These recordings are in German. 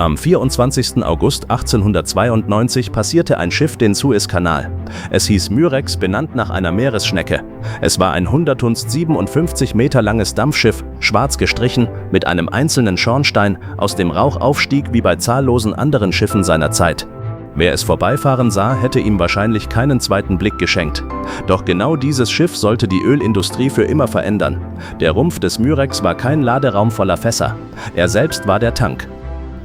Am 24. August 1892 passierte ein Schiff den Suezkanal. Es hieß Myrex, benannt nach einer Meeresschnecke. Es war ein 100 57 Meter langes Dampfschiff, schwarz gestrichen, mit einem einzelnen Schornstein, aus dem Rauch aufstieg wie bei zahllosen anderen Schiffen seiner Zeit. Wer es vorbeifahren sah, hätte ihm wahrscheinlich keinen zweiten Blick geschenkt. Doch genau dieses Schiff sollte die Ölindustrie für immer verändern. Der Rumpf des Myrex war kein Laderaum voller Fässer. Er selbst war der Tank.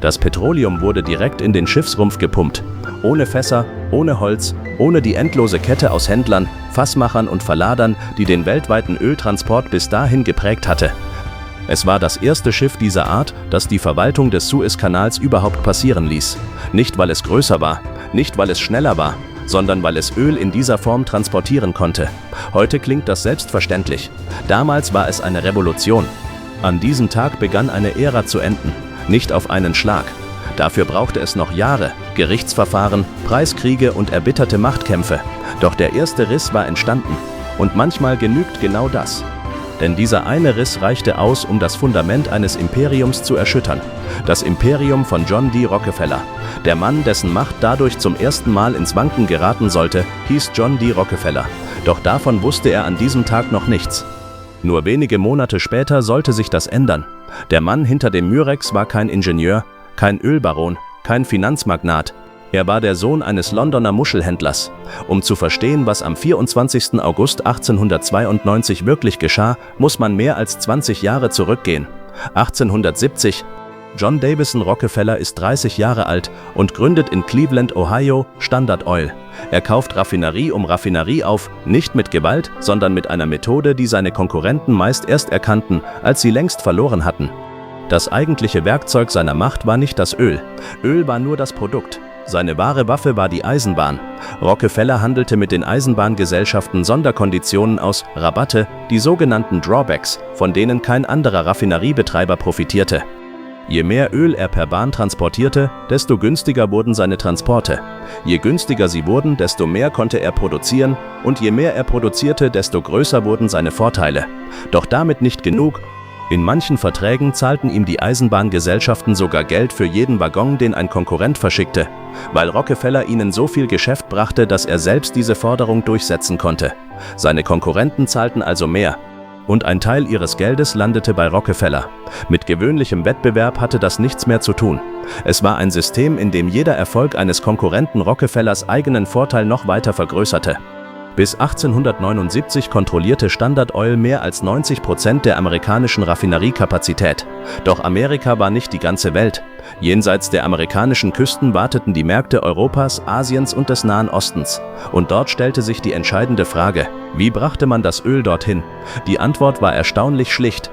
Das Petroleum wurde direkt in den Schiffsrumpf gepumpt. Ohne Fässer, ohne Holz, ohne die endlose Kette aus Händlern, Fassmachern und Verladern, die den weltweiten Öltransport bis dahin geprägt hatte. Es war das erste Schiff dieser Art, das die Verwaltung des Suezkanals überhaupt passieren ließ. Nicht, weil es größer war, nicht, weil es schneller war, sondern weil es Öl in dieser Form transportieren konnte. Heute klingt das selbstverständlich. Damals war es eine Revolution. An diesem Tag begann eine Ära zu enden. Nicht auf einen Schlag. Dafür brauchte es noch Jahre, Gerichtsverfahren, Preiskriege und erbitterte Machtkämpfe. Doch der erste Riss war entstanden. Und manchmal genügt genau das. Denn dieser eine Riss reichte aus, um das Fundament eines Imperiums zu erschüttern. Das Imperium von John D. Rockefeller. Der Mann, dessen Macht dadurch zum ersten Mal ins Wanken geraten sollte, hieß John D. Rockefeller. Doch davon wusste er an diesem Tag noch nichts. Nur wenige Monate später sollte sich das ändern. Der Mann hinter dem Myrex war kein Ingenieur, kein Ölbaron, kein Finanzmagnat. Er war der Sohn eines Londoner Muschelhändlers. Um zu verstehen, was am 24. August 1892 wirklich geschah, muss man mehr als 20 Jahre zurückgehen. 1870. John Davison Rockefeller ist 30 Jahre alt und gründet in Cleveland, Ohio, Standard Oil. Er kauft Raffinerie um Raffinerie auf, nicht mit Gewalt, sondern mit einer Methode, die seine Konkurrenten meist erst erkannten, als sie längst verloren hatten. Das eigentliche Werkzeug seiner Macht war nicht das Öl. Öl war nur das Produkt. Seine wahre Waffe war die Eisenbahn. Rockefeller handelte mit den Eisenbahngesellschaften Sonderkonditionen aus, Rabatte, die sogenannten Drawbacks, von denen kein anderer Raffineriebetreiber profitierte. Je mehr Öl er per Bahn transportierte, desto günstiger wurden seine Transporte. Je günstiger sie wurden, desto mehr konnte er produzieren, und je mehr er produzierte, desto größer wurden seine Vorteile. Doch damit nicht genug. In manchen Verträgen zahlten ihm die Eisenbahngesellschaften sogar Geld für jeden Waggon, den ein Konkurrent verschickte, weil Rockefeller ihnen so viel Geschäft brachte, dass er selbst diese Forderung durchsetzen konnte. Seine Konkurrenten zahlten also mehr. Und ein Teil ihres Geldes landete bei Rockefeller. Mit gewöhnlichem Wettbewerb hatte das nichts mehr zu tun. Es war ein System, in dem jeder Erfolg eines Konkurrenten Rockefellers eigenen Vorteil noch weiter vergrößerte. Bis 1879 kontrollierte Standard Oil mehr als 90% der amerikanischen Raffineriekapazität. Doch Amerika war nicht die ganze Welt. Jenseits der amerikanischen Küsten warteten die Märkte Europas, Asiens und des Nahen Ostens. Und dort stellte sich die entscheidende Frage: Wie brachte man das Öl dorthin? Die Antwort war erstaunlich schlicht: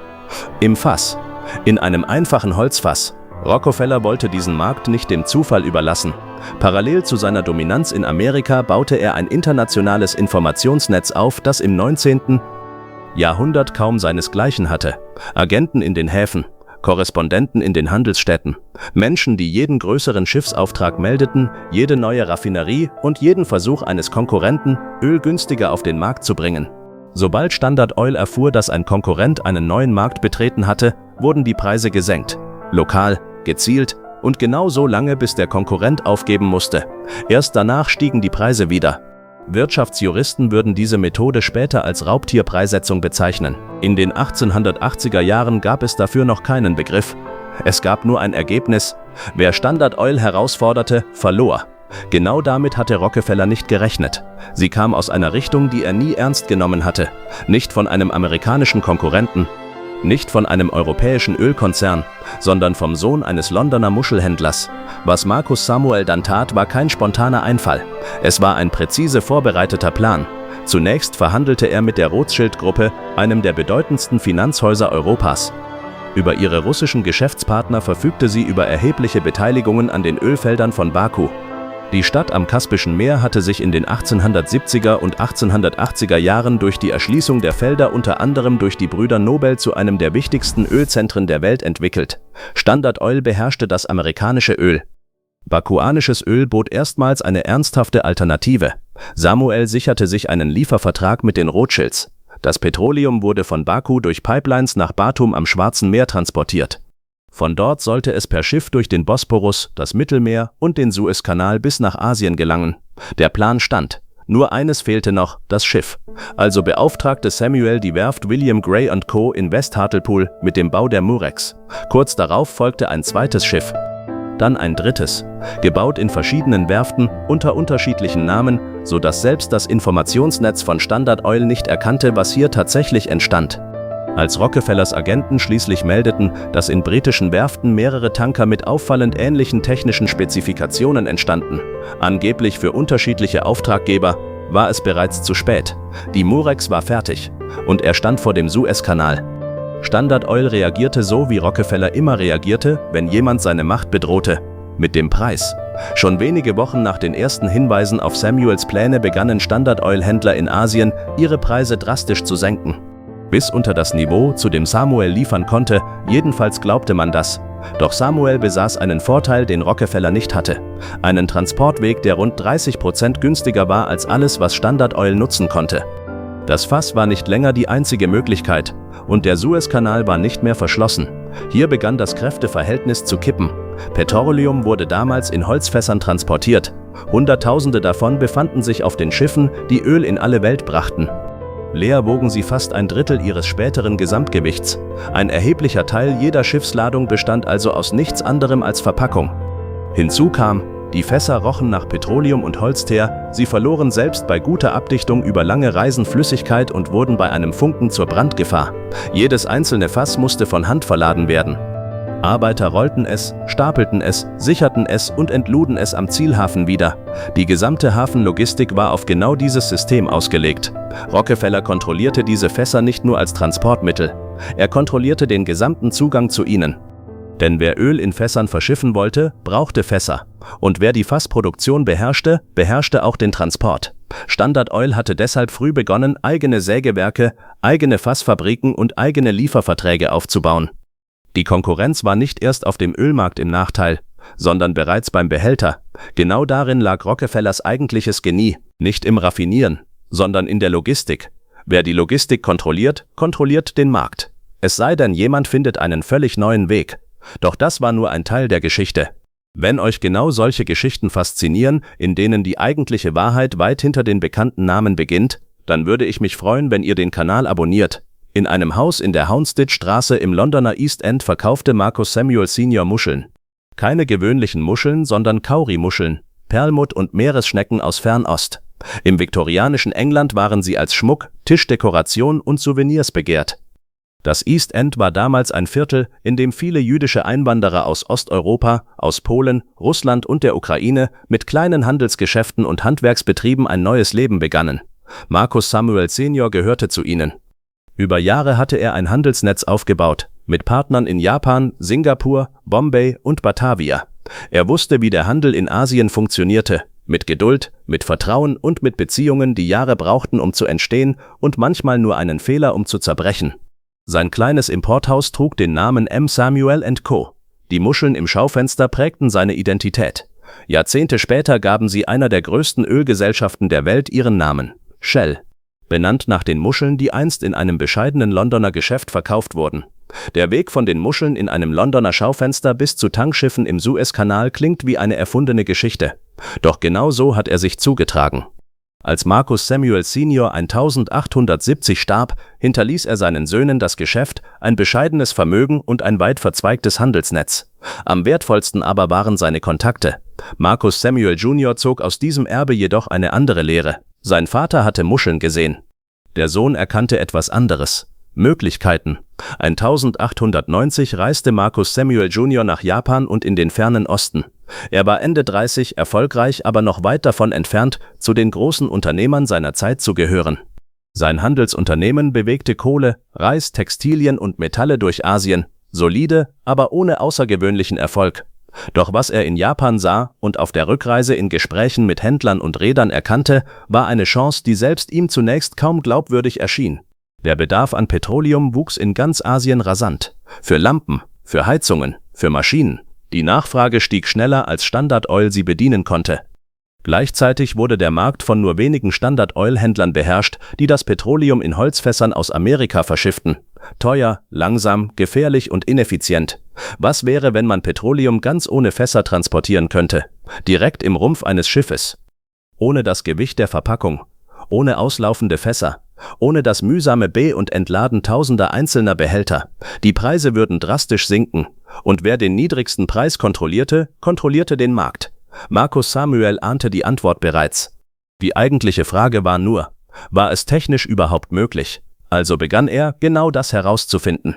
Im Fass. In einem einfachen Holzfass. Rockefeller wollte diesen Markt nicht dem Zufall überlassen. Parallel zu seiner Dominanz in Amerika baute er ein internationales Informationsnetz auf, das im 19. Jahrhundert kaum seinesgleichen hatte. Agenten in den Häfen, Korrespondenten in den Handelsstädten, Menschen, die jeden größeren Schiffsauftrag meldeten, jede neue Raffinerie und jeden Versuch eines Konkurrenten, Öl günstiger auf den Markt zu bringen. Sobald Standard Oil erfuhr, dass ein Konkurrent einen neuen Markt betreten hatte, wurden die Preise gesenkt. Lokal, gezielt und genau so lange, bis der Konkurrent aufgeben musste. Erst danach stiegen die Preise wieder. Wirtschaftsjuristen würden diese Methode später als Raubtierpreissetzung bezeichnen. In den 1880er Jahren gab es dafür noch keinen Begriff. Es gab nur ein Ergebnis: Wer Standard Oil herausforderte, verlor. Genau damit hatte Rockefeller nicht gerechnet. Sie kam aus einer Richtung, die er nie ernst genommen hatte. Nicht von einem amerikanischen Konkurrenten, nicht von einem europäischen Ölkonzern, sondern vom Sohn eines Londoner Muschelhändlers. Was Marcus Samuel dann tat, war kein spontaner Einfall. Es war ein präzise vorbereiteter Plan. Zunächst verhandelte er mit der Rothschild-Gruppe, einem der bedeutendsten Finanzhäuser Europas. Über ihre russischen Geschäftspartner verfügte sie über erhebliche Beteiligungen an den Ölfeldern von Baku. Die Stadt am Kaspischen Meer hatte sich in den 1870er und 1880er Jahren durch die Erschließung der Felder unter anderem durch die Brüder Nobel zu einem der wichtigsten Ölzentren der Welt entwickelt. Standard Oil beherrschte das amerikanische Öl. Bakuanisches Öl bot erstmals eine ernsthafte Alternative. Samuel sicherte sich einen Liefervertrag mit den Rothschilds. Das Petroleum wurde von Baku durch Pipelines nach Batum am Schwarzen Meer transportiert. Von dort sollte es per Schiff durch den Bosporus, das Mittelmeer und den Suezkanal bis nach Asien gelangen. Der Plan stand. Nur eines fehlte noch, das Schiff. Also beauftragte Samuel die Werft William Gray & Co. in West Hartlepool mit dem Bau der Murex. Kurz darauf folgte ein zweites Schiff. Dann ein drittes, gebaut in verschiedenen Werften unter unterschiedlichen Namen, sodass selbst das Informationsnetz von Standard Oil nicht erkannte, was hier tatsächlich entstand. Als Rockefellers Agenten schließlich meldeten, dass in britischen Werften mehrere Tanker mit auffallend ähnlichen technischen Spezifikationen entstanden, angeblich für unterschiedliche Auftraggeber, war es bereits zu spät. Die Murex war fertig und er stand vor dem Suezkanal. Standard Oil reagierte so, wie Rockefeller immer reagierte, wenn jemand seine Macht bedrohte: mit dem Preis. Schon wenige Wochen nach den ersten Hinweisen auf Samuels Pläne begannen Standard Oil-Händler in Asien, ihre Preise drastisch zu senken. Bis unter das Niveau, zu dem Samuel liefern konnte, jedenfalls glaubte man das. Doch Samuel besaß einen Vorteil, den Rockefeller nicht hatte. Einen Transportweg, der rund 30% günstiger war als alles, was Standard Oil nutzen konnte. Das Fass war nicht länger die einzige Möglichkeit und der Suezkanal war nicht mehr verschlossen. Hier begann das Kräfteverhältnis zu kippen. Petroleum wurde damals in Holzfässern transportiert. Hunderttausende davon befanden sich auf den Schiffen, die Öl in alle Welt brachten. Leer wogen sie fast ein Drittel ihres späteren Gesamtgewichts. Ein erheblicher Teil jeder Schiffsladung bestand also aus nichts anderem als Verpackung. Hinzu kam, die Fässer rochen nach Petroleum und Holzteer, sie verloren selbst bei guter Abdichtung über lange Reisen Flüssigkeit und wurden bei einem Funken zur Brandgefahr. Jedes einzelne Fass musste von Hand verladen werden. Arbeiter rollten es, stapelten es, sicherten es und entluden es am Zielhafen wieder. Die gesamte Hafenlogistik war auf genau dieses System ausgelegt. Rockefeller kontrollierte diese Fässer nicht nur als Transportmittel, er kontrollierte den gesamten Zugang zu ihnen. Denn wer Öl in Fässern verschiffen wollte, brauchte Fässer. Und wer die Fassproduktion beherrschte, beherrschte auch den Transport. Standard Oil hatte deshalb früh begonnen, eigene Sägewerke, eigene Fassfabriken und eigene Lieferverträge aufzubauen. Die Konkurrenz war nicht erst auf dem Ölmarkt im Nachteil, sondern bereits beim Behälter. Genau darin lag Rockefellers eigentliches Genie, nicht im Raffinieren, sondern in der Logistik. Wer die Logistik kontrolliert, kontrolliert den Markt. Es sei denn, jemand findet einen völlig neuen Weg. Doch das war nur ein Teil der Geschichte. Wenn euch genau solche Geschichten faszinieren, in denen die eigentliche Wahrheit weit hinter den bekannten Namen beginnt, dann würde ich mich freuen, wenn ihr den Kanal abonniert. In einem Haus in der Houndsditch-Straße im Londoner East End verkaufte Marcus Samuel Senior Muscheln. Keine gewöhnlichen Muscheln, sondern Kauri-Muscheln, Perlmutt und Meeresschnecken aus Fernost. Im viktorianischen England waren sie als Schmuck, Tischdekoration und Souvenirs begehrt. Das East End war damals ein Viertel, in dem viele jüdische Einwanderer aus Osteuropa, aus Polen, Russland und der Ukraine mit kleinen Handelsgeschäften und Handwerksbetrieben ein neues Leben begannen. Marcus Samuel Senior gehörte zu ihnen. Über Jahre hatte er ein Handelsnetz aufgebaut, mit Partnern in Japan, Singapur, Bombay und Batavia. Er wusste, wie der Handel in Asien funktionierte, mit Geduld, mit Vertrauen und mit Beziehungen, die Jahre brauchten, um zu entstehen und manchmal nur einen Fehler, um zu zerbrechen. Sein kleines Importhaus trug den Namen M. Samuel & Co. Die Muscheln im Schaufenster prägten seine Identität. Jahrzehnte später gaben sie einer der größten Ölgesellschaften der Welt ihren Namen: Shell. Benannt nach den Muscheln, die einst in einem bescheidenen Londoner Geschäft verkauft wurden. Der Weg von den Muscheln in einem Londoner Schaufenster bis zu Tankschiffen im Suezkanal klingt wie eine erfundene Geschichte. Doch genau so hat er sich zugetragen. Als Marcus Samuel Senior 1870 starb, hinterließ er seinen Söhnen das Geschäft, ein bescheidenes Vermögen und ein weit verzweigtes Handelsnetz. Am wertvollsten aber waren seine Kontakte. Marcus Samuel Jr. zog aus diesem Erbe jedoch eine andere Lehre. Sein Vater hatte Muscheln gesehen. Der Sohn erkannte etwas anderes: Möglichkeiten. 1890 reiste Marcus Samuel Jr. nach Japan und in den fernen Osten. Er war Ende 30, erfolgreich, aber noch weit davon entfernt, zu den großen Unternehmern seiner Zeit zu gehören. Sein Handelsunternehmen bewegte Kohle, Reis, Textilien und Metalle durch Asien, solide, aber ohne außergewöhnlichen Erfolg. Doch was er in Japan sah und auf der Rückreise in Gesprächen mit Händlern und Reedern erkannte, war eine Chance, die selbst ihm zunächst kaum glaubwürdig erschien. Der Bedarf an Petroleum wuchs in ganz Asien rasant. Für Lampen, für Heizungen, für Maschinen. Die Nachfrage stieg schneller, als Standard Oil sie bedienen konnte. Gleichzeitig wurde der Markt von nur wenigen Standard-Oil-Händlern beherrscht, die das Petroleum in Holzfässern aus Amerika verschifften. Teuer, langsam, gefährlich und ineffizient. Was wäre, wenn man Petroleum ganz ohne Fässer transportieren könnte? Direkt im Rumpf eines Schiffes. Ohne das Gewicht der Verpackung. Ohne auslaufende Fässer. Ohne das mühsame Be- und Entladen tausender einzelner Behälter. Die Preise würden drastisch sinken. Und wer den niedrigsten Preis kontrollierte, kontrollierte den Markt. Marcus Samuel ahnte die Antwort bereits. Die eigentliche Frage war nur, war es technisch überhaupt möglich? Also begann er, genau das herauszufinden.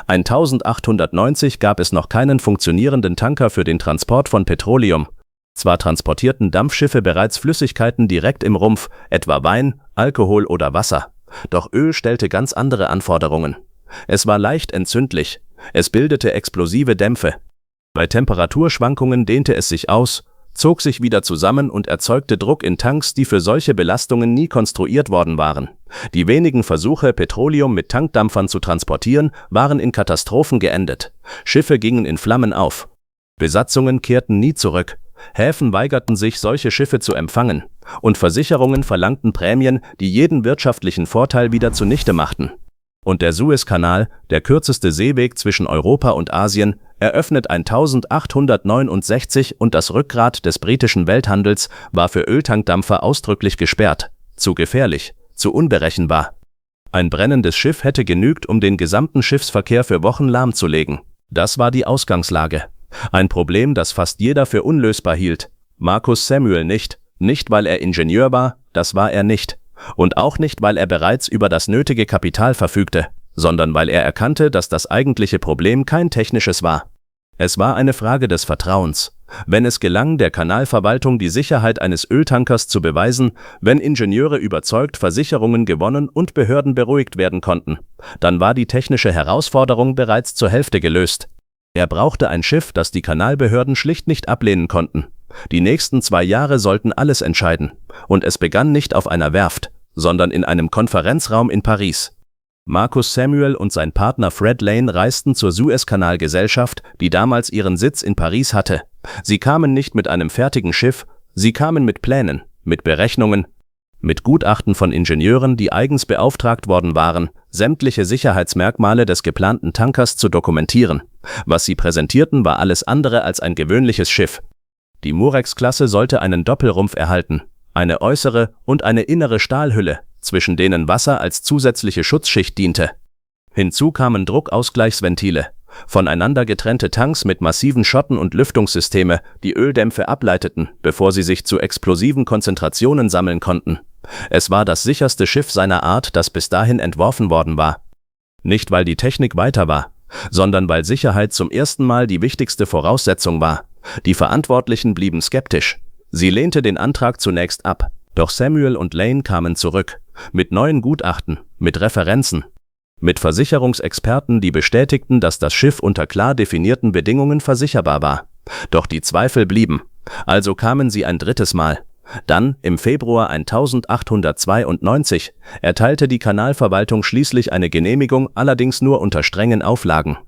1890 gab es noch keinen funktionierenden Tanker für den Transport von Petroleum. Zwar transportierten Dampfschiffe bereits Flüssigkeiten direkt im Rumpf, etwa Wein, Alkohol oder Wasser. Doch Öl stellte ganz andere Anforderungen. Es war leicht entzündlich. Es bildete explosive Dämpfe. Bei Temperaturschwankungen dehnte es sich aus, zog sich wieder zusammen und erzeugte Druck in Tanks, die für solche Belastungen nie konstruiert worden waren. Die wenigen Versuche, Petroleum mit Tankdampfern zu transportieren, waren in Katastrophen geendet. Schiffe gingen in Flammen auf. Besatzungen kehrten nie zurück. Häfen weigerten sich, solche Schiffe zu empfangen. Und Versicherungen verlangten Prämien, die jeden wirtschaftlichen Vorteil wieder zunichte machten. Und der Suezkanal, der kürzeste Seeweg zwischen Europa und Asien, eröffnet 1869 und das Rückgrat des britischen Welthandels, war für Öltankdampfer ausdrücklich gesperrt. Zu gefährlich, zu unberechenbar. Ein brennendes Schiff hätte genügt, um den gesamten Schiffsverkehr für Wochen lahmzulegen. Das war die Ausgangslage. Ein Problem, das fast jeder für unlösbar hielt. Marcus Samuel nicht. Nicht, weil er Ingenieur war, das war er nicht. Und auch nicht, weil er bereits über das nötige Kapital verfügte, sondern weil er erkannte, dass das eigentliche Problem kein technisches war. Es war eine Frage des Vertrauens. Wenn es gelang, der Kanalverwaltung die Sicherheit eines Öltankers zu beweisen, wenn Ingenieure überzeugt, Versicherungen gewonnen und Behörden beruhigt werden konnten, dann war die technische Herausforderung bereits zur Hälfte gelöst. Er brauchte ein Schiff, das die Kanalbehörden schlicht nicht ablehnen konnten. Die nächsten 2 Jahre sollten alles entscheiden. Und es begann nicht auf einer Werft, sondern in einem Konferenzraum in Paris. Marcus Samuel und sein Partner Fred Lane reisten zur Suezkanalgesellschaft, die damals ihren Sitz in Paris hatte. Sie kamen nicht mit einem fertigen Schiff, sie kamen mit Plänen, mit Berechnungen, mit Gutachten von Ingenieuren, die eigens beauftragt worden waren, sämtliche Sicherheitsmerkmale des geplanten Tankers zu dokumentieren. Was sie präsentierten, war alles andere als ein gewöhnliches Schiff. Die Murex-Klasse sollte einen Doppelrumpf erhalten, eine äußere und eine innere Stahlhülle, zwischen denen Wasser als zusätzliche Schutzschicht diente. Hinzu kamen Druckausgleichsventile, voneinander getrennte Tanks mit massiven Schotten und Lüftungssysteme, die Öldämpfe ableiteten, bevor sie sich zu explosiven Konzentrationen sammeln konnten. Es war das sicherste Schiff seiner Art, das bis dahin entworfen worden war. Nicht, weil die Technik weiter war, sondern weil Sicherheit zum ersten Mal die wichtigste Voraussetzung war. Die Verantwortlichen blieben skeptisch. Sie lehnte den Antrag zunächst ab. Doch Samuel und Lane kamen zurück. Mit neuen Gutachten, mit Referenzen, mit Versicherungsexperten, die bestätigten, dass das Schiff unter klar definierten Bedingungen versicherbar war. Doch die Zweifel blieben. Also kamen sie ein drittes Mal. Dann, im Februar 1892, erteilte die Kanalverwaltung schließlich eine Genehmigung, allerdings nur unter strengen Auflagen.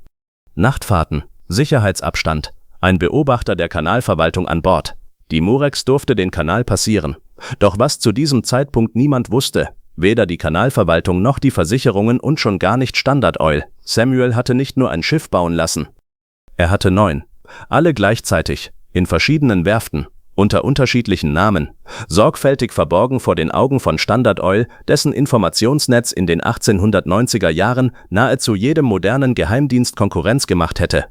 Nachtfahrten, Sicherheitsabstand, ein Beobachter der Kanalverwaltung an Bord. Die Murex durfte den Kanal passieren. Doch was zu diesem Zeitpunkt niemand wusste, weder die Kanalverwaltung noch die Versicherungen und schon gar nicht Standard Oil. Samuel hatte nicht nur ein Schiff bauen lassen. Er hatte 9. Alle gleichzeitig, in verschiedenen Werften, unter unterschiedlichen Namen, sorgfältig verborgen vor den Augen von Standard Oil, dessen Informationsnetz in den 1890er Jahren nahezu jedem modernen Geheimdienst Konkurrenz gemacht hätte.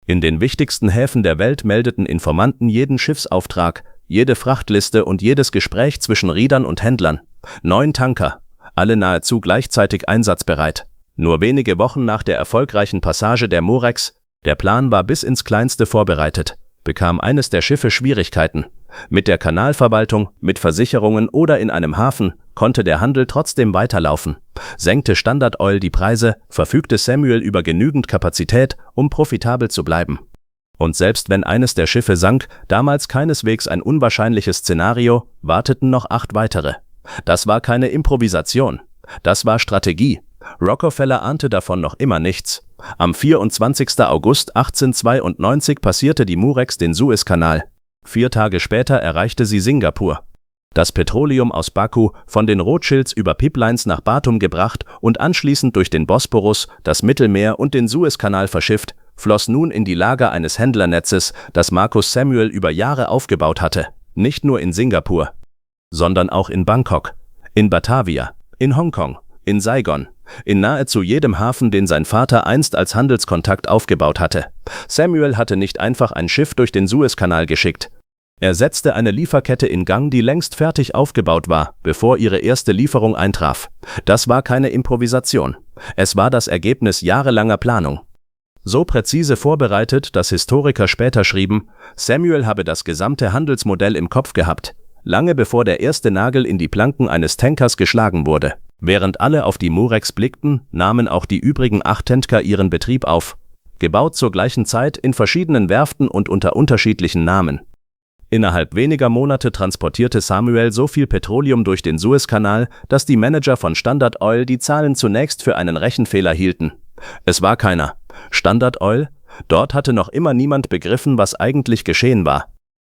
In den wichtigsten Häfen der Welt meldeten Informanten jeden Schiffsauftrag, jede Frachtliste und jedes Gespräch zwischen Reedern und Händlern. 9 Tanker, alle nahezu gleichzeitig einsatzbereit. Nur wenige Wochen nach der erfolgreichen Passage der Murex, der Plan war bis ins Kleinste vorbereitet, bekam eines der Schiffe Schwierigkeiten. Mit der Kanalverwaltung, mit Versicherungen oder in einem Hafen konnte der Handel trotzdem weiterlaufen. Senkte Standard Oil die Preise, verfügte Samuel über genügend Kapazität, um profitabel zu bleiben. Und selbst wenn eines der Schiffe sank, damals keineswegs ein unwahrscheinliches Szenario, warteten noch 8 weitere. Das war keine Improvisation. Das war Strategie. Rockefeller ahnte davon noch immer nichts. Am 24. August 1892 passierte die Murex den Suezkanal. 4 Tage später erreichte sie Singapur. Das Petroleum aus Baku, von den Rothschilds über Pipelines nach Batum gebracht und anschließend durch den Bosporus, das Mittelmeer und den Suezkanal verschifft, floss nun in die Lager eines Händlernetzes, das Marcus Samuel über Jahre aufgebaut hatte. Nicht nur in Singapur, sondern auch in Bangkok, in Batavia, in Hongkong, in Saigon, in nahezu jedem Hafen, den sein Vater einst als Handelskontakt aufgebaut hatte. Samuel hatte nicht einfach ein Schiff durch den Suezkanal geschickt. Er setzte eine Lieferkette in Gang, die längst fertig aufgebaut war, bevor ihre erste Lieferung eintraf. Das war keine Improvisation. Es war das Ergebnis jahrelanger Planung. So präzise vorbereitet, dass Historiker später schrieben, Samuel habe das gesamte Handelsmodell im Kopf gehabt, lange bevor der erste Nagel in die Planken eines Tankers geschlagen wurde. Während alle auf die Murex blickten, nahmen auch die übrigen 8 Tanker ihren Betrieb auf. Gebaut zur gleichen Zeit in verschiedenen Werften und unter unterschiedlichen Namen. Innerhalb weniger Monate transportierte Samuel so viel Petroleum durch den Suezkanal, dass die Manager von Standard Oil die Zahlen zunächst für einen Rechenfehler hielten. Es war keiner. Standard Oil? Dort hatte noch immer niemand begriffen, was eigentlich geschehen war.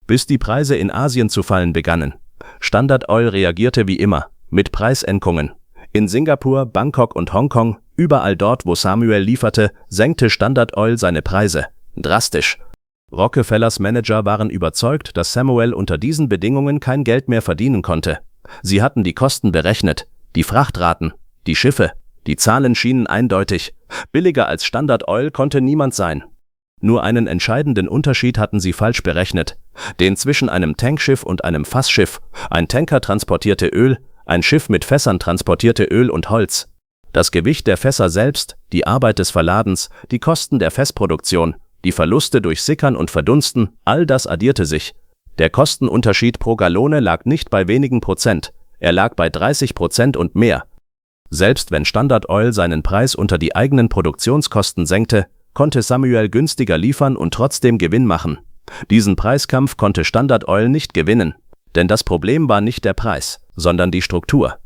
Bis die Preise in Asien zu fallen begannen. Standard Oil reagierte wie immer, mit Preissenkungen. In Singapur, Bangkok und Hongkong, überall dort, wo Samuel lieferte, senkte Standard Oil seine Preise. Drastisch. Rockefellers Manager waren überzeugt, dass Samuel unter diesen Bedingungen kein Geld mehr verdienen konnte. Sie hatten die Kosten berechnet, die Frachtraten, die Schiffe. Die Zahlen schienen eindeutig. Billiger als Standard Oil konnte niemand sein. Nur einen entscheidenden Unterschied hatten sie falsch berechnet. Den zwischen einem Tankschiff und einem Fassschiff. Ein Tanker transportierte Öl, ein Schiff mit Fässern transportierte Öl und Holz. Das Gewicht der Fässer selbst, die Arbeit des Verladens, die Kosten der Fässproduktion, die Verluste durch Sickern und Verdunsten, all das addierte sich. Der Kostenunterschied pro Gallone lag nicht bei wenigen Prozent, er lag bei 30% und mehr. Selbst wenn Standard Oil seinen Preis unter die eigenen Produktionskosten senkte, konnte Samuel günstiger liefern und trotzdem Gewinn machen. Diesen Preiskampf konnte Standard Oil nicht gewinnen, denn das Problem war nicht der Preis, sondern die Struktur.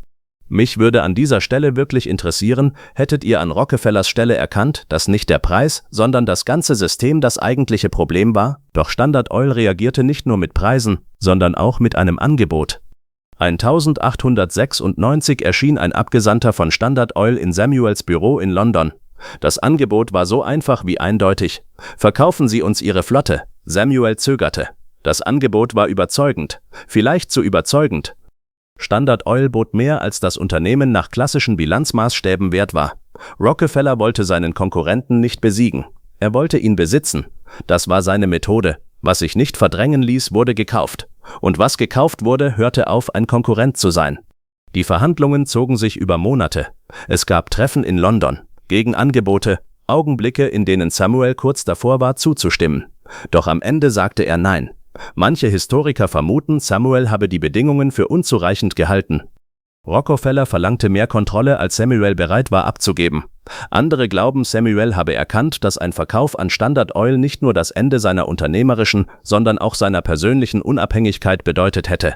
Mich würde an dieser Stelle wirklich interessieren, hättet ihr an Rockefellers Stelle erkannt, dass nicht der Preis, sondern das ganze System das eigentliche Problem war? Doch Standard Oil reagierte nicht nur mit Preisen, sondern auch mit einem Angebot. 1896 erschien ein Abgesandter von Standard Oil in Samuels Büro in London. Das Angebot war so einfach wie eindeutig. Verkaufen Sie uns Ihre Flotte. Samuel zögerte. Das Angebot war überzeugend, vielleicht zu überzeugend. Standard Oil bot mehr, als das Unternehmen nach klassischen Bilanzmaßstäben wert war. Rockefeller wollte seinen Konkurrenten nicht besiegen. Er wollte ihn besitzen. Das war seine Methode. Was sich nicht verdrängen ließ, wurde gekauft. Und was gekauft wurde, hörte auf, ein Konkurrent zu sein. Die Verhandlungen zogen sich über Monate. Es gab Treffen in London, Gegenangebote, Augenblicke, in denen Samuel kurz davor war, zuzustimmen. Doch am Ende sagte er Nein. Manche Historiker vermuten, Samuel habe die Bedingungen für unzureichend gehalten. Rockefeller verlangte mehr Kontrolle, als Samuel bereit war abzugeben. Andere glauben, Samuel habe erkannt, dass ein Verkauf an Standard Oil nicht nur das Ende seiner unternehmerischen, sondern auch seiner persönlichen Unabhängigkeit bedeutet hätte.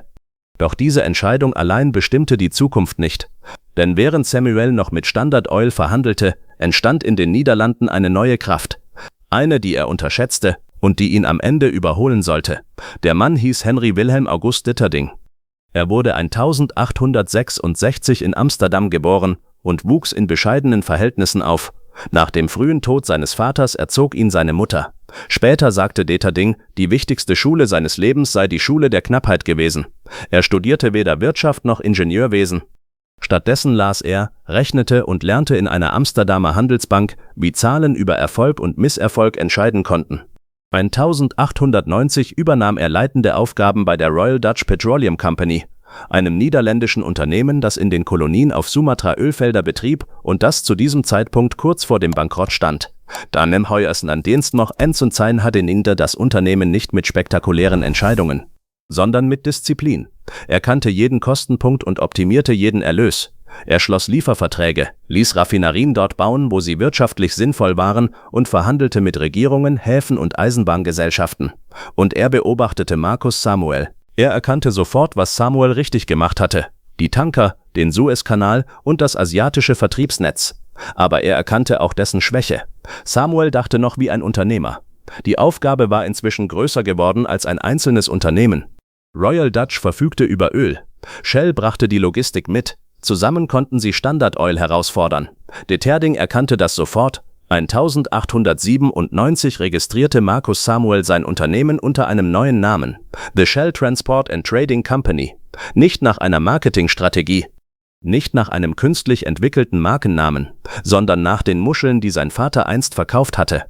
Doch diese Entscheidung allein bestimmte die Zukunft nicht. Denn während Samuel noch mit Standard Oil verhandelte, entstand in den Niederlanden eine neue Kraft. Eine, die er unterschätzte und die ihn am Ende überholen sollte. Der Mann hieß Henry Wilhelm August Ditterding. Er wurde 1866 in Amsterdam geboren und wuchs in bescheidenen Verhältnissen auf. Nach dem frühen Tod seines Vaters erzog ihn seine Mutter. Später sagte Ditterding, die wichtigste Schule seines Lebens sei die Schule der Knappheit gewesen. Er studierte weder Wirtschaft noch Ingenieurwesen. Stattdessen las er, rechnete und lernte in einer Amsterdamer Handelsbank, wie Zahlen über Erfolg und Misserfolg entscheiden konnten. 1890 übernahm er leitende Aufgaben bei der Royal Dutch Petroleum Company, einem niederländischen Unternehmen, das in den Kolonien auf Sumatra Ölfelder betrieb und das zu diesem Zeitpunkt kurz vor dem Bankrott stand. Da nahm Hoyers an Dienst noch Ensign hatte hinter das Unternehmen nicht mit spektakulären Entscheidungen, sondern mit Disziplin. Er kannte jeden Kostenpunkt und optimierte jeden Erlös. Er schloss Lieferverträge, ließ Raffinerien dort bauen, wo sie wirtschaftlich sinnvoll waren und verhandelte mit Regierungen, Häfen und Eisenbahngesellschaften. Und er beobachtete Marcus Samuel. Er erkannte sofort, was Samuel richtig gemacht hatte. Die Tanker, den Suezkanal und das asiatische Vertriebsnetz. Aber er erkannte auch dessen Schwäche. Samuel dachte noch wie ein Unternehmer. Die Aufgabe war inzwischen größer geworden als ein einzelnes Unternehmen. Royal Dutch verfügte über Öl. Shell brachte die Logistik mit. Zusammen konnten sie Standard Oil herausfordern. De Terding erkannte das sofort. 1897 registrierte Marcus Samuel sein Unternehmen unter einem neuen Namen, The Shell Transport and Trading Company. Nicht nach einer Marketingstrategie, nicht nach einem künstlich entwickelten Markennamen, sondern nach den Muscheln, die sein Vater einst verkauft hatte.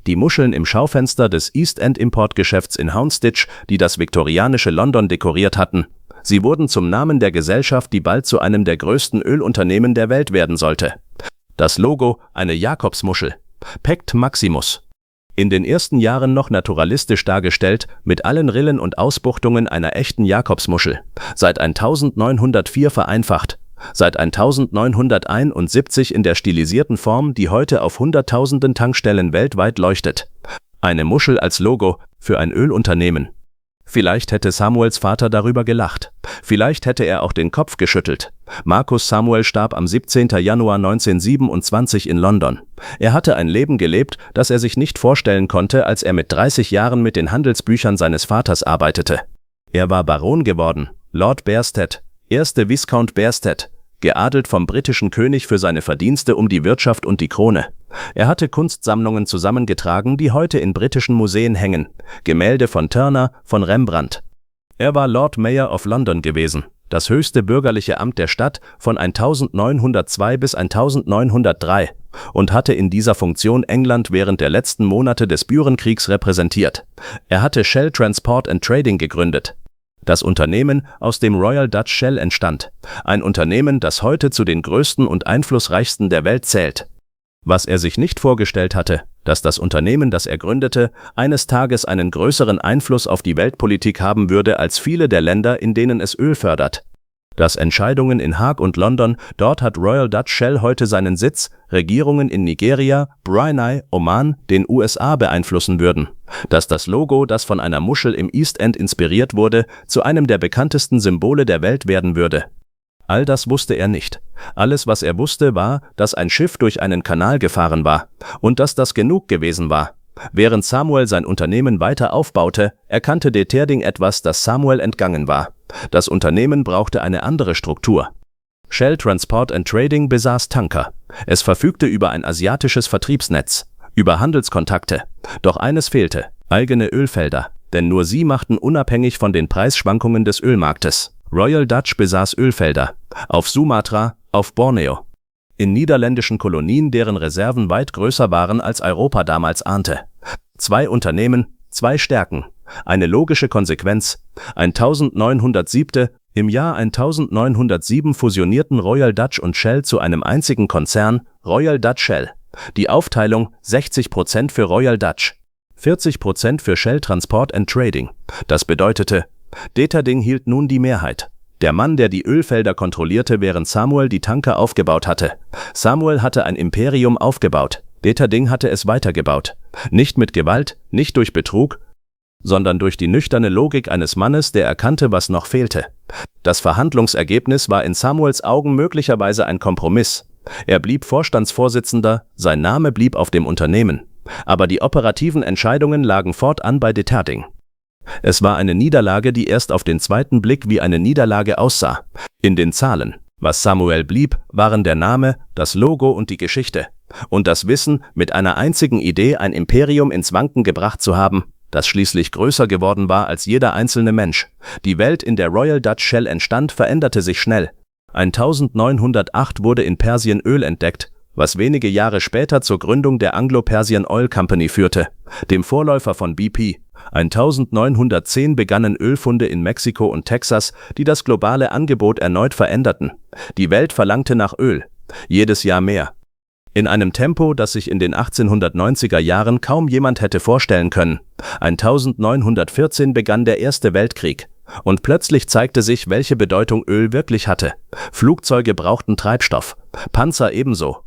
Die Muscheln im Schaufenster des East End Importgeschäfts in Houndsditch, die das viktorianische London dekoriert hatten. Sie wurden zum Namen der Gesellschaft, die bald zu einem der größten Ölunternehmen der Welt werden sollte. Das Logo, eine Jakobsmuschel. Pect Maximus. In den ersten Jahren noch naturalistisch dargestellt, mit allen Rillen und Ausbuchtungen einer echten Jakobsmuschel. Seit 1904 vereinfacht. Seit 1971 in der stilisierten Form, die heute auf Hunderttausenden Tankstellen weltweit leuchtet. Eine Muschel als Logo für ein Ölunternehmen. Vielleicht hätte Samuels Vater darüber gelacht. Vielleicht hätte er auch den Kopf geschüttelt. Marcus Samuel starb am 17. Januar 1927 in London. Er hatte ein Leben gelebt, das er sich nicht vorstellen konnte, als er mit 30 Jahren mit den Handelsbüchern seines Vaters arbeitete. Er war Baron geworden, Lord Bearsted, erste Viscount Bearsted, geadelt vom britischen König für seine Verdienste um die Wirtschaft und die Krone. Er hatte Kunstsammlungen zusammengetragen, die heute in britischen Museen hängen. Gemälde von Turner, von Rembrandt. Er war Lord Mayor of London gewesen, das höchste bürgerliche Amt der Stadt von 1902 bis 1903 und hatte in dieser Funktion England während der letzten Monate des Burenkriegs repräsentiert. Er hatte Shell Transport and Trading gegründet. Das Unternehmen, aus dem Royal Dutch Shell entstand. Ein Unternehmen, das heute zu den größten und einflussreichsten der Welt zählt. Was er sich nicht vorgestellt hatte, dass das Unternehmen, das er gründete, eines Tages einen größeren Einfluss auf die Weltpolitik haben würde als viele der Länder, in denen es Öl fördert. Dass Entscheidungen in Haag und London, dort hat Royal Dutch Shell heute seinen Sitz, Regierungen in Nigeria, Brunei, Oman, den USA beeinflussen würden. Dass das Logo, das von einer Muschel im East End inspiriert wurde, zu einem der bekanntesten Symbole der Welt werden würde. All das wusste er nicht. Alles, was er wusste, war, dass ein Schiff durch einen Kanal gefahren war und dass das genug gewesen war. Während Samuel sein Unternehmen weiter aufbaute, erkannte de Terding etwas, das Samuel entgangen war. Das Unternehmen brauchte eine andere Struktur. Shell Transport and Trading besaß Tanker. Es verfügte über ein asiatisches Vertriebsnetz, über Handelskontakte. Doch eines fehlte: eigene Ölfelder, denn nur sie machten unabhängig von den Preisschwankungen des Ölmarktes. Royal Dutch besaß Ölfelder auf Sumatra, auf Borneo, in niederländischen Kolonien, deren Reserven weit größer waren, als Europa damals ahnte. 2 Unternehmen, 2 Stärken, eine logische Konsequenz. 1907. Im Jahr 1907 fusionierten Royal Dutch und Shell zu einem einzigen Konzern, Royal Dutch Shell. Die Aufteilung: 60% für Royal Dutch, 40% für Shell Transport and Trading. Das bedeutete, de Terding hielt nun die Mehrheit. Der Mann, der die Ölfelder kontrollierte, während Samuel die Tanker aufgebaut hatte. Samuel hatte ein Imperium aufgebaut. De Terding hatte es weitergebaut. Nicht mit Gewalt, nicht durch Betrug, sondern durch die nüchterne Logik eines Mannes, der erkannte, was noch fehlte. Das Verhandlungsergebnis war in Samuels Augen möglicherweise ein Kompromiss. Er blieb Vorstandsvorsitzender, sein Name blieb auf dem Unternehmen. Aber die operativen Entscheidungen lagen fortan bei de Terding. Es war eine Niederlage, die erst auf den zweiten Blick wie eine Niederlage aussah. In den Zahlen. Was Samuel blieb, waren der Name, das Logo und die Geschichte. Und das Wissen, mit einer einzigen Idee ein Imperium ins Wanken gebracht zu haben, das schließlich größer geworden war als jeder einzelne Mensch. Die Welt, in der Royal Dutch Shell entstand, veränderte sich schnell. 1908 wurde in Persien Öl entdeckt, was wenige Jahre später zur Gründung der Anglo-Persian Oil Company führte, dem Vorläufer von BP. 1910 begannen Ölfunde in Mexiko und Texas, die das globale Angebot erneut veränderten. Die Welt verlangte nach Öl, jedes Jahr mehr. In einem Tempo, das sich in den 1890er Jahren kaum jemand hätte vorstellen können. 1914 begann der Erste Weltkrieg. Und plötzlich zeigte sich, welche Bedeutung Öl wirklich hatte. Flugzeuge brauchten Treibstoff, Panzer ebenso.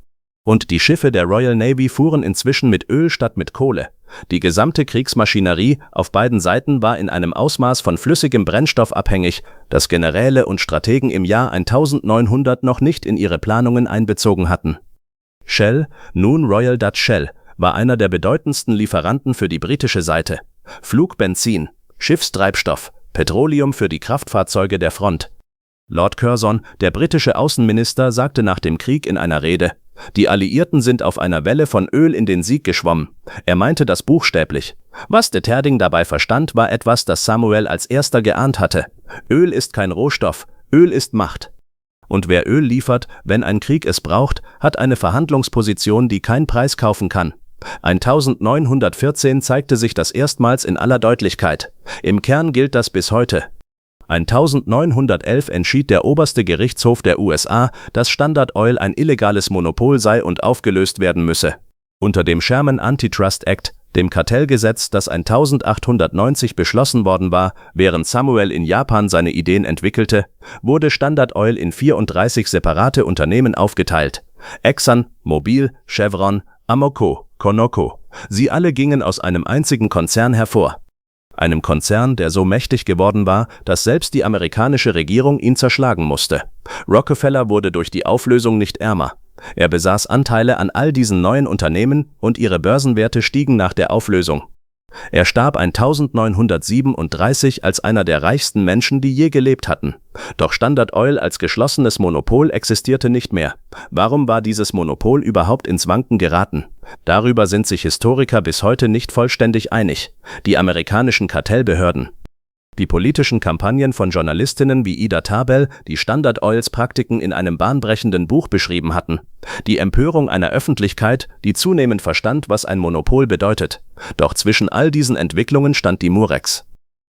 Und die Schiffe der Royal Navy fuhren inzwischen mit Öl statt mit Kohle. Die gesamte Kriegsmaschinerie auf beiden Seiten war in einem Ausmaß von flüssigem Brennstoff abhängig, das Generäle und Strategen im Jahr 1900 noch nicht in ihre Planungen einbezogen hatten. Shell, nun Royal Dutch Shell, war einer der bedeutendsten Lieferanten für die britische Seite. Flugbenzin, Schiffstreibstoff, Petroleum für die Kraftfahrzeuge der Front. Lord Curzon, der britische Außenminister, sagte nach dem Krieg in einer Rede: Die Alliierten sind auf einer Welle von Öl in den Sieg geschwommen. Er meinte das buchstäblich. Was de Terding dabei verstand, war etwas, das Samuel als erster geahnt hatte. Öl ist kein Rohstoff, Öl ist Macht. Und wer Öl liefert, wenn ein Krieg es braucht, hat eine Verhandlungsposition, die kein Preis kaufen kann. 1914 zeigte sich das erstmals in aller Deutlichkeit. Im Kern gilt das bis heute. 1911 entschied der oberste Gerichtshof der USA, dass Standard Oil ein illegales Monopol sei und aufgelöst werden müsse. Unter dem Sherman Antitrust Act, dem Kartellgesetz, das 1890 beschlossen worden war, während Samuel in Japan seine Ideen entwickelte, wurde Standard Oil in 34 separate Unternehmen aufgeteilt. Exxon, Mobil, Chevron, Amoco, Conoco. Sie alle gingen aus einem einzigen Konzern hervor. Einem Konzern, der so mächtig geworden war, dass selbst die amerikanische Regierung ihn zerschlagen musste. Rockefeller wurde durch die Auflösung nicht ärmer. Er besaß Anteile an all diesen neuen Unternehmen und ihre Börsenwerte stiegen nach der Auflösung. Er starb 1937 als einer der reichsten Menschen, die je gelebt hatten. Doch Standard Oil als geschlossenes Monopol existierte nicht mehr. Warum war dieses Monopol überhaupt ins Wanken geraten? Darüber sind sich Historiker bis heute nicht vollständig einig. Die amerikanischen Kartellbehörden. Die politischen Kampagnen von Journalistinnen wie Ida Tarbell, die Standard Oils Praktiken in einem bahnbrechenden Buch beschrieben hatten. Die Empörung einer Öffentlichkeit, die zunehmend verstand, was ein Monopol bedeutet. Doch zwischen all diesen Entwicklungen stand die Murex.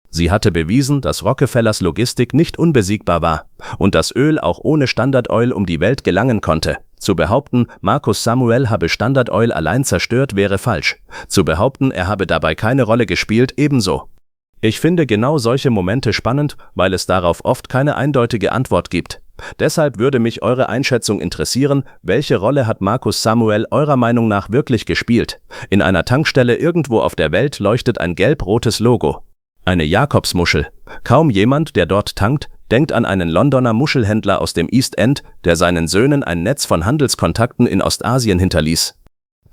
Sie hatte bewiesen, dass Rockefellers Logistik nicht unbesiegbar war und dass Öl auch ohne Standard Oil um die Welt gelangen konnte. Zu behaupten, Marcus Samuel habe Standard Oil allein zerstört, wäre falsch. Zu behaupten, er habe dabei keine Rolle gespielt, ebenso. Ich finde genau solche Momente spannend, weil es darauf oft keine eindeutige Antwort gibt. Deshalb würde mich eure Einschätzung interessieren, welche Rolle hat Marcus Samuel eurer Meinung nach wirklich gespielt? In einer Tankstelle irgendwo auf der Welt leuchtet ein gelb-rotes Logo. Eine Jakobsmuschel. Kaum jemand, der dort tankt, denkt an einen Londoner Muschelhändler aus dem East End, der seinen Söhnen ein Netz von Handelskontakten in Ostasien hinterließ.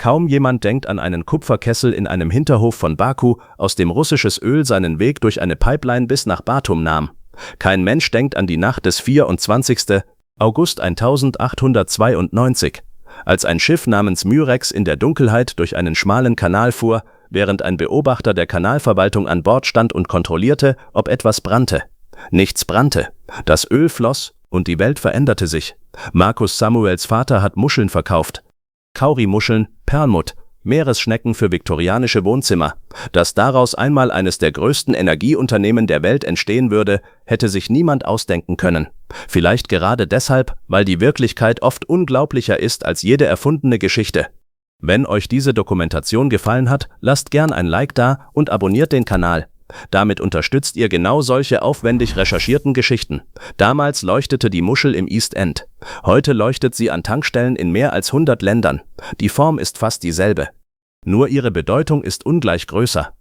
Kaum jemand denkt an einen Kupferkessel in einem Hinterhof von Baku, aus dem russisches Öl seinen Weg durch eine Pipeline bis nach Batum nahm. Kein Mensch denkt an die Nacht des 24. August 1892, als ein Schiff namens Murex in der Dunkelheit durch einen schmalen Kanal fuhr, während ein Beobachter der Kanalverwaltung an Bord stand und kontrollierte, ob etwas brannte. Nichts brannte. Das Öl floss und die Welt veränderte sich. Marcus Samuels Vater hat Muscheln verkauft. Kaurimuscheln, Perlmutt, Meeresschnecken für viktorianische Wohnzimmer. Dass daraus einmal eines der größten Energieunternehmen der Welt entstehen würde, hätte sich niemand ausdenken können. Vielleicht gerade deshalb, weil die Wirklichkeit oft unglaublicher ist als jede erfundene Geschichte. Wenn euch diese Dokumentation gefallen hat, lasst gern ein Like da und abonniert den Kanal. Damit unterstützt ihr genau solche aufwendig recherchierten Geschichten. Damals leuchtete die Muschel im East End. Heute leuchtet sie an Tankstellen in mehr als 100 Ländern. Die Form ist fast dieselbe. Nur ihre Bedeutung ist ungleich größer.